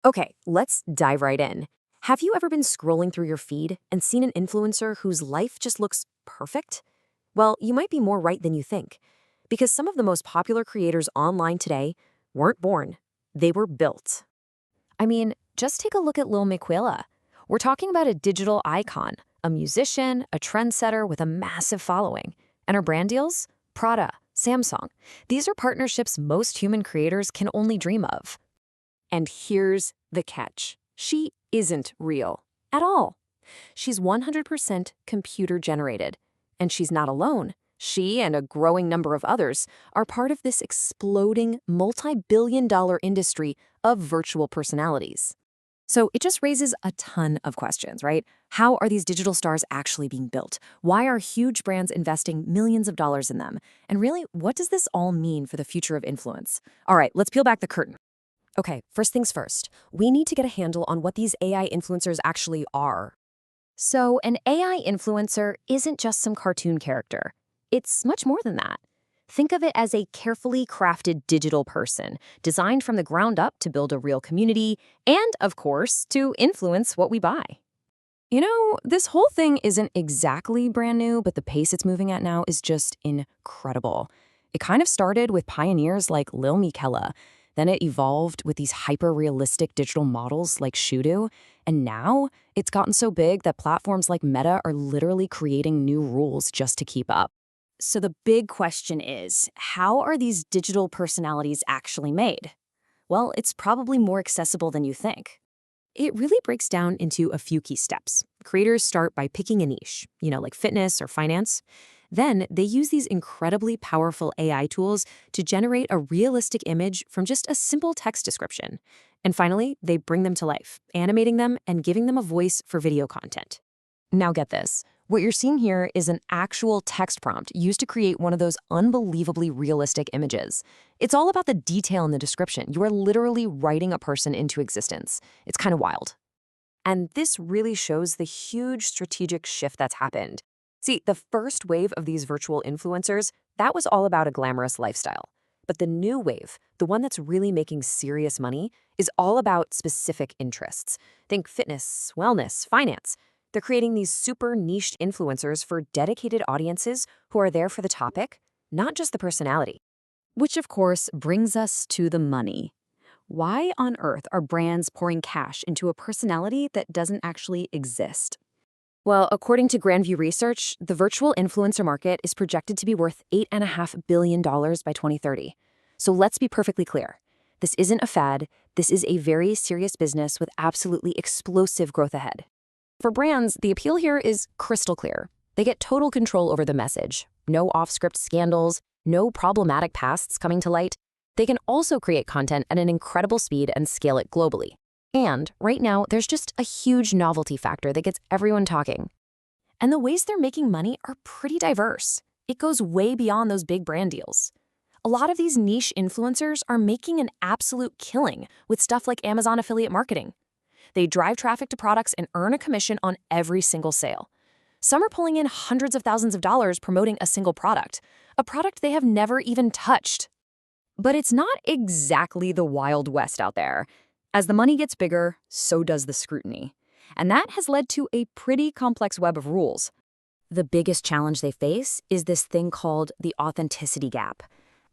Okay, let's dive right in. Have you ever been scrolling through your feed and seen an influencer whose life just looks perfect? Well, you might be more right than you think, because some of the most popular creators online today weren't born, they were built. I mean, just take a look at Lil Miquela. We're talking about a digital icon, a musician, a trendsetter with a massive following. And her brand deals? Prada, Samsung. These are partnerships most human creators can only dream of. And here's the catch. She isn't real at all. She's 100% computer generated. And she's not alone. She and a growing number of others are part of this exploding multi-billion-dollar industry of virtual personalities. So it just raises a ton of questions, right? How are these digital stars actually being built? Why are huge brands investing millions of dollars in them? And really, what does this all mean for the future of influence? All right, let's peel back the curtain. Okay, first things first, we need to get a handle on what these AI influencers actually are. So, an AI influencer isn't just some cartoon character. It's much more than that. Think of it as a carefully crafted digital person, designed from the ground up to build a real community and, of course, to influence what we buy. This whole thing isn't exactly brand new, but the pace it's moving at now is just incredible. It kind of started with pioneers like Lil Miquela. Then it evolved with these hyper-realistic digital models like Shudu. And now it's gotten so big that platforms like Meta are literally creating new rules just to keep up. So the big question is, how are these digital personalities actually made? Well, it's probably more accessible than you think. It really breaks down into a few key steps. Creators start by picking a niche, like fitness or finance. Then they use these incredibly powerful AI tools to generate a realistic image from just a simple text description. And finally, they bring them to life, animating them and giving them a voice for video content. Now get this. What you're seeing here is an actual text prompt used to create one of those unbelievably realistic images. It's all about the detail in the description. You are literally writing a person into existence. It's kind of wild. And this really shows the huge strategic shift that's happened. See, the first wave of these virtual influencers, that was all about a glamorous lifestyle. But the new wave, the one that's really making serious money, is all about specific interests. Think fitness, wellness, finance. They're creating these super niched influencers for dedicated audiences who are there for the topic, not just the personality. Which, of course, brings us to the money. Why on earth are brands pouring cash into a personality that doesn't actually exist? Well, according to Grandview Research, the virtual influencer market is projected to be worth $8.5 billion by 2030. So let's be perfectly clear. This isn't a fad. This is a very serious business with absolutely explosive growth ahead. For brands, the appeal here is crystal clear. They get total control over the message. No off-script scandals, no problematic pasts coming to light. They can also create content at an incredible speed and scale it globally. And right now, there's just a huge novelty factor that gets everyone talking. And the ways they're making money are pretty diverse. It goes way beyond those big brand deals. A lot of these niche influencers are making an absolute killing with stuff like Amazon affiliate marketing. They drive traffic to products and earn a commission on every single sale. Some are pulling in hundreds of thousands of dollars promoting a single product, a product they have never even touched. But it's not exactly the Wild West out there. As the money gets bigger, so does the scrutiny. And that has led to a pretty complex web of rules. The biggest challenge they face is this thing called the authenticity gap.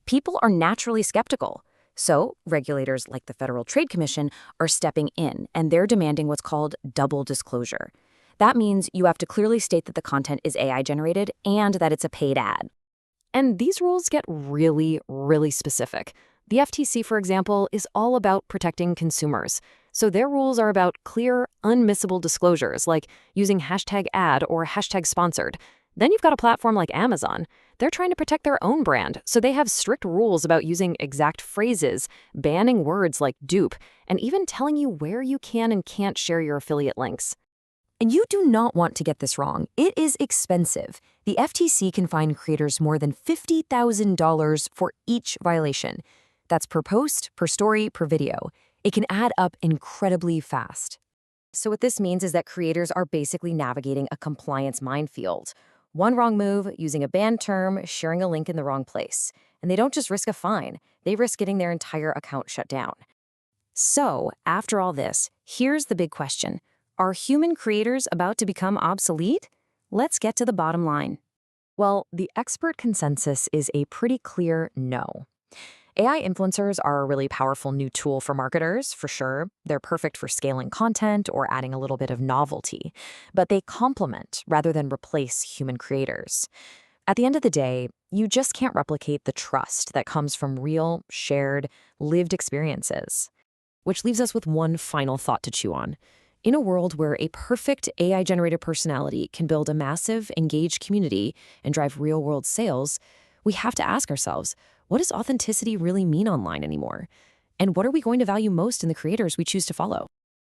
People are naturally skeptical. So regulators like the Federal Trade Commission are stepping in, and they're demanding what's called double disclosure. That means you have to clearly state that the content is AI generated and that it's a paid ad. And these rules get really, really specific. The FTC, for example, is all about protecting consumers. So their rules are about clear, unmissable disclosures, like using hashtag ad or hashtag sponsored. Then you've got a platform like Amazon. They're trying to protect their own brand, so they have strict rules about using exact phrases, banning words like dupe, and even telling you where you can and can't share your affiliate links. And you do not want to get this wrong. It is expensive. The FTC can fine creators more than $50,000 for each violation. That's per post, per story, per video. It can add up incredibly fast. So what this means is that creators are basically navigating a compliance minefield. One wrong move, using a banned term, sharing a link in the wrong place. And they don't just risk a fine, they risk getting their entire account shut down. So, after all this, here's the big question. Are human creators about to become obsolete? Let's get to the bottom line. Well, the expert consensus is a pretty clear no. AI influencers are a really powerful new tool for marketers, for sure. They're perfect for scaling content or adding a little bit of novelty, but they complement rather than replace human creators. At the end of the day, you just can't replicate the trust that comes from real, shared, lived experiences. Which leaves us with one final thought to chew on. In a world where a perfect AI-generated personality can build a massive, engaged community and drive real-world sales, we have to ask ourselves, what does authenticity really mean online anymore? And what are we going to value most in the creators we choose to follow?